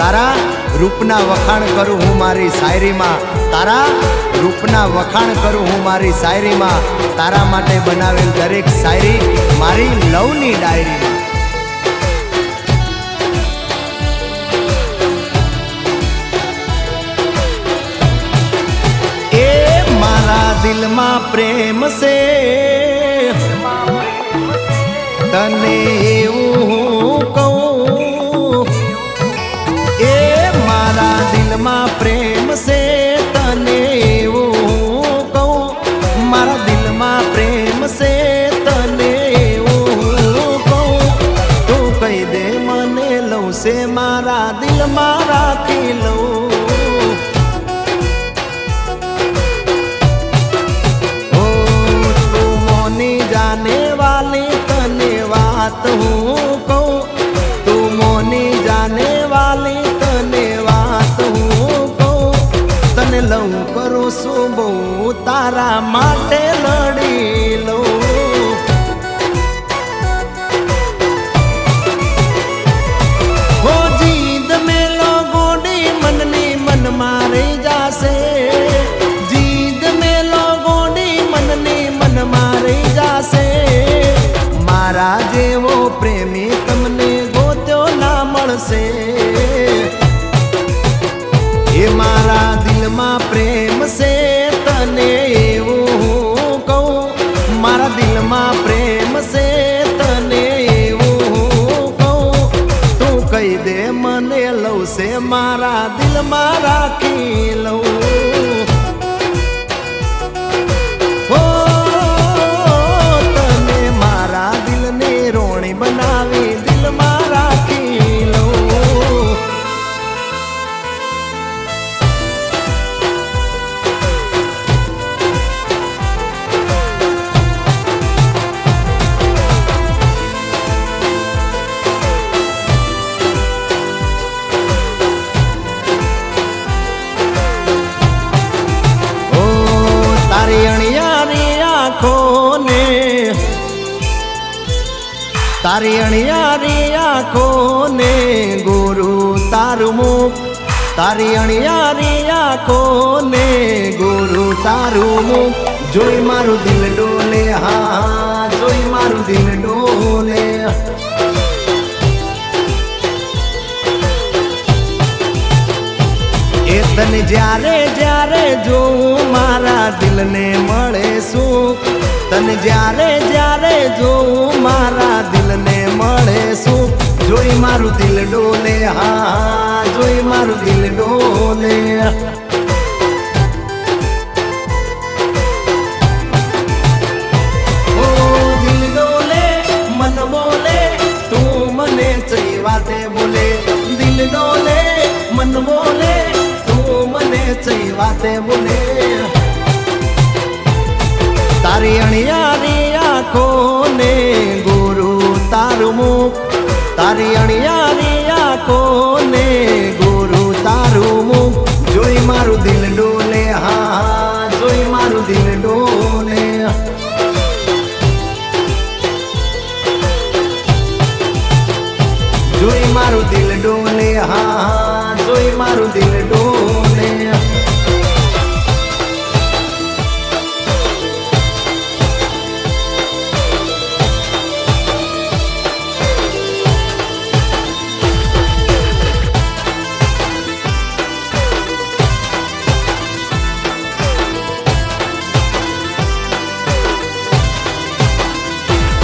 તારા રૂપના વખાણ કરું હું મારી શાયરીમાં, તારા રૂપના વખાણ કરું હું મારી શાયરીમાં, તારા માટે બનાવેલ દરેક શાયરી મારી લવની ડાયરીમાં. એ મારા દિલમાં પ્રેમ છે તને એવું હું કહું, એ મારા દિલમાં પ્રેમ છે તને એવું હું કહું, મારા દિલમાં પ્રેમ છે તને એવું હું કહું, તું કહી દે મને લઉં છે મારા દિલમાં રાખી લઉં. जाने वाली तने बात हूँ कहूँ, तू मोनी जाने वाली तने बात हूँ कहूँ, तने लऊं करो सुबो तारा माटे लड़ी लो. हो जीद में लो गोडी मननी मन मारे जासे, जीद में लो गोडी मननी मन मारे जासे, मारा जेवो प्रेमी तमने गोत्यो ना मळसे. ए मारा दिल में प्रेम से तने एवुं हूँ कहूं, मारा दिल में प्रेम से तने एवुं हूँ कहूं, तू कही दे मने लऊं से मारा दिल में राखी लऊं. बनावी दिल में राखी लो. ओ तारी अणियारी आँखों ने, तारी अणियारी आँखों ने गुरु तारू मुख, तारी अणियारी आँखों ने गुरु तारू मुख, जोई मारू दिल डोले, हाँ जोई मारू दिल डोले. ए तने ज्यारे ज्यारे जो मारा दिल ने मळे सुख, तने ज्यारे ज्यारे जो मारा दिल ने मळे सुख, जोई मारू दिल डोले, हाँ जोई मारू दिल डोले. ओ दिल डोले मन बोले तू मने चई वाते बोले, दिल डोले मन बोले तू मने चई वाते बोले. तारी अणियारी आँखों ने गुरु तारू मुख, तारी अणियारी आँखों ने गुरु तारू मुख, जोई मारू दिल डोले, हाँ जोई मारू दिल डोले. जोई मारू दिल डोले, हाँ जोई मारू दिल डोले.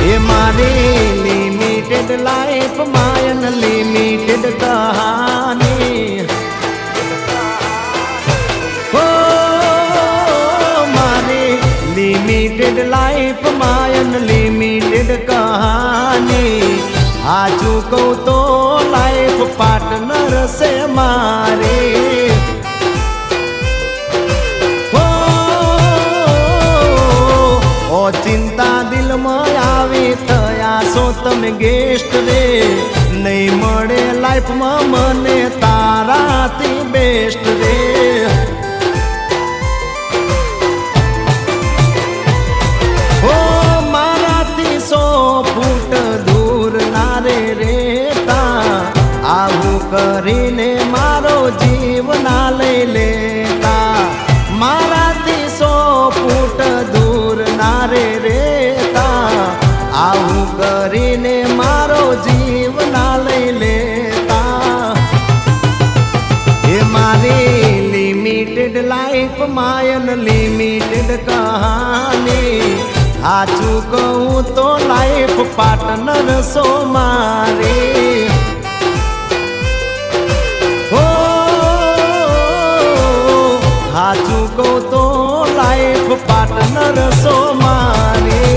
ये मारी लिमिटेड लाइफ मायन लिमिटेड कहानी, हो मारी लिमिटेड लाइफ मायन लिमिटेड कहानी. आजू कहूँ तो लाइफ पार्टनर से मारे, ओ चिंता दिल में आवी थया सो तमे गेस्ट रे, नहीं मळे लाइफ में मने ताराथी बेस्ट रे. ओ माराथी 100 फूट दूर ना रे रेता, आवू करीने કરીને મારો જીવ ના લઈ લેતા. એ મારી લિમિટેડ લાઈફ માયન લિમિટેડ કહાની. સાચું કહું તો લાઈફ પાર્ટનર સો મારી. હો સાચું કહું તો લાઈફ પાર્ટનર સો મારી.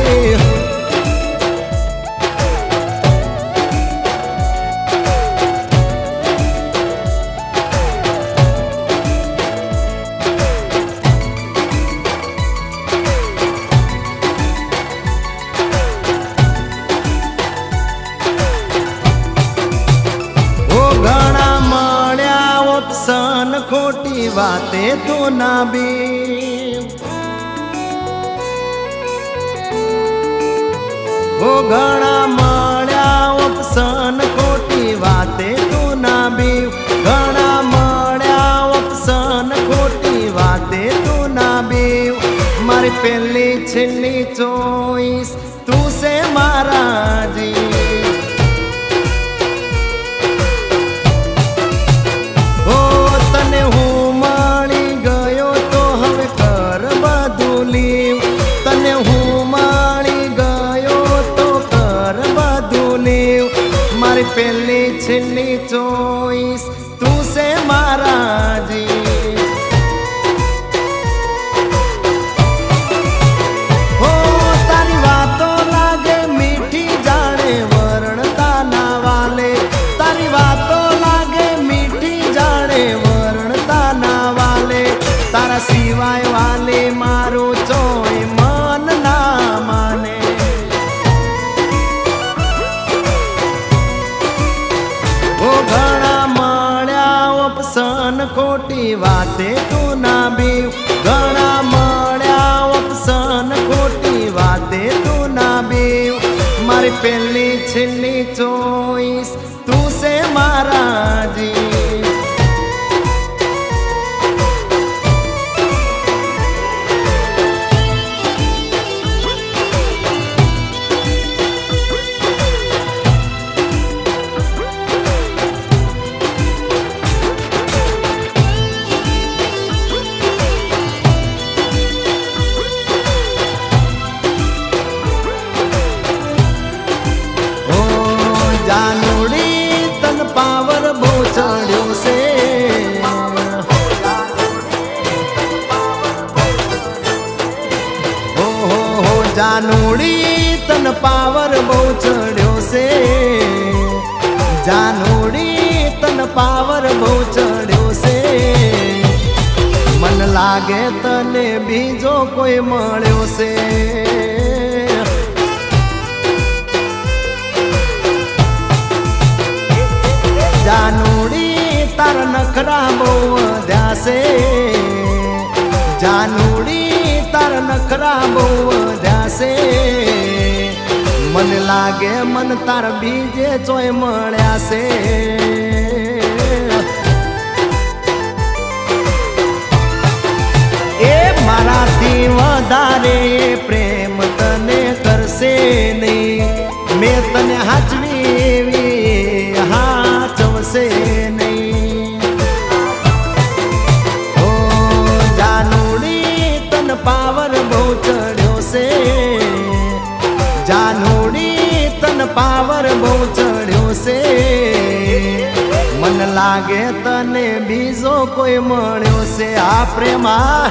ઓપ્શન ખોટી વાતે તો ના બી. ઓ ઘણા મળ્યા ઓપ્શન ખોટી વાતે તો ના બી. ઘણા મળ્યા ઓપ્શન ખોટી વાતે તો ના બી. મારી પહેલી છેલ્લી ચોઈસ તું છે મારા જી. પહેલી છેલ્લી ચોઈસ તું છે મારા જી. હો તારી વાતો લાગે મીઠી જાણે વર્ણતા ના વાલે. તારી વાતો લાગે મીઠી જાણે વર્ણતા ના વાલે. તારા સિવાય વાલે મારું ચોય મન ના માને. ઘણા મળ્યા ઓપ્શન ખોટી વાતે તું ના બી. ઘણા મળ્યા ઓપ્શન ખોટી વાતે તું ના બી. મારી પહેલી છેલ્લી ચોઈસ તું છે મારા જી. પાવર બહુ ચડ્યો છે. હો જાનુડી તન પાવર બહુ ચડ્યો છે. જાનુડી તન પાવર બહુ ચડ્યો છે. મન લાગે તને બીજો કોઈ મળ્યો છે. જાનુડી તાર નખરા બહુ વધ્યા છે. જાનુડી તાર નખરા બહુ વધ્યા છે. મને લાગે મન તાર બીજે ચોય મળ્યા છે. એ મારાથી વધારે પ્રેમ તને કરશે નહીં. મેં તને હાચવી એવી હાચવશે નહીં. ઓ જાનુડી તન પાવર બહુ ચડ્યો છે. જાનુડી તન પાવર બહુ ચડ્યો છે. મન લાગે તને બીજો કોઈ મળ્યો છે. આ પ્રેમા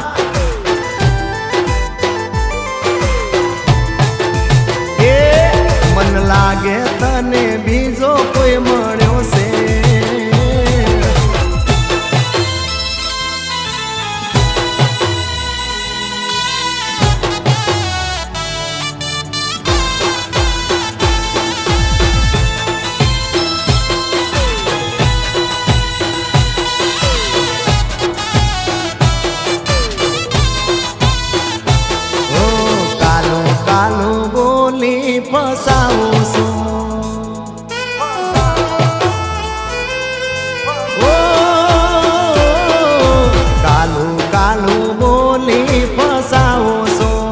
મન લાગે તને બીજો કોઈ મળ્યો છે. કાલું કાલું બોલી ફસાવું છું. ઓ કાલું કાલું બોલી ફસાવું છું.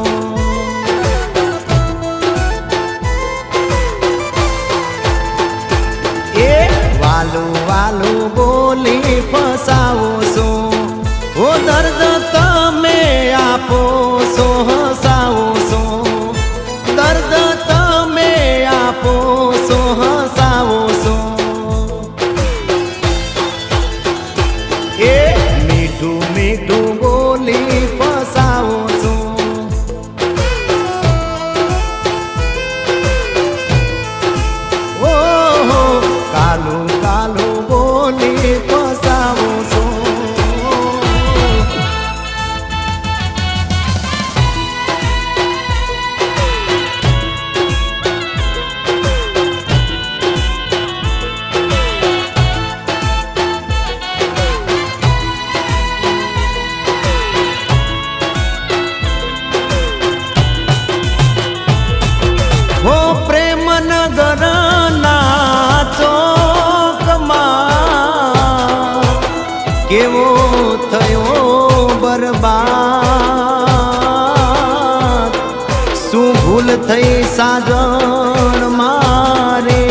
ચરણ મારે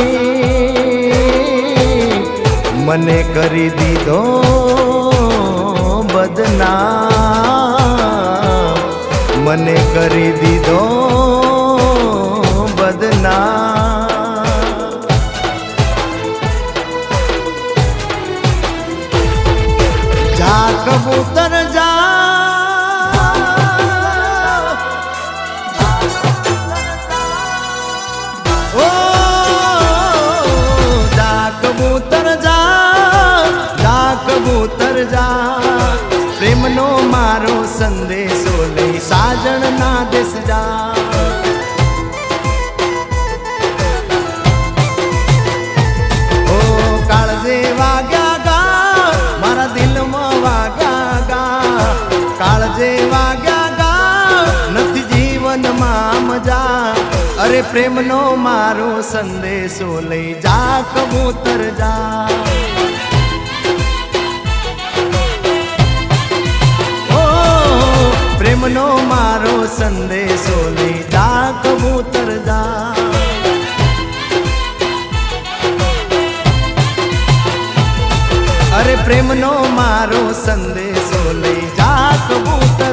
મને કરી દીધો બદનામ, મને કરી દીધો બદનામ। જા કબૂતર જા, ઓ જા કબૂતર જા, જા કબૂતર જા, પ્રેમનો મારો સંદેશો લઈ સાજણના દેશ જા। ઓ કાળજે વાગ્યા ગા, મારા દિલમાં વાગ્યા ગા, કાળજે વાગ્યા ગા, નથી જીવનમાં મજા, અરે પ્રેમનો મારો સંદેશો લઈ જા કબૂતર જા। પ્રેમનો મારો સંદેશો લઈ જા કબૂતર જા। અરે પ્રેમનો મારો સંદેશો લઈ જા કબૂતર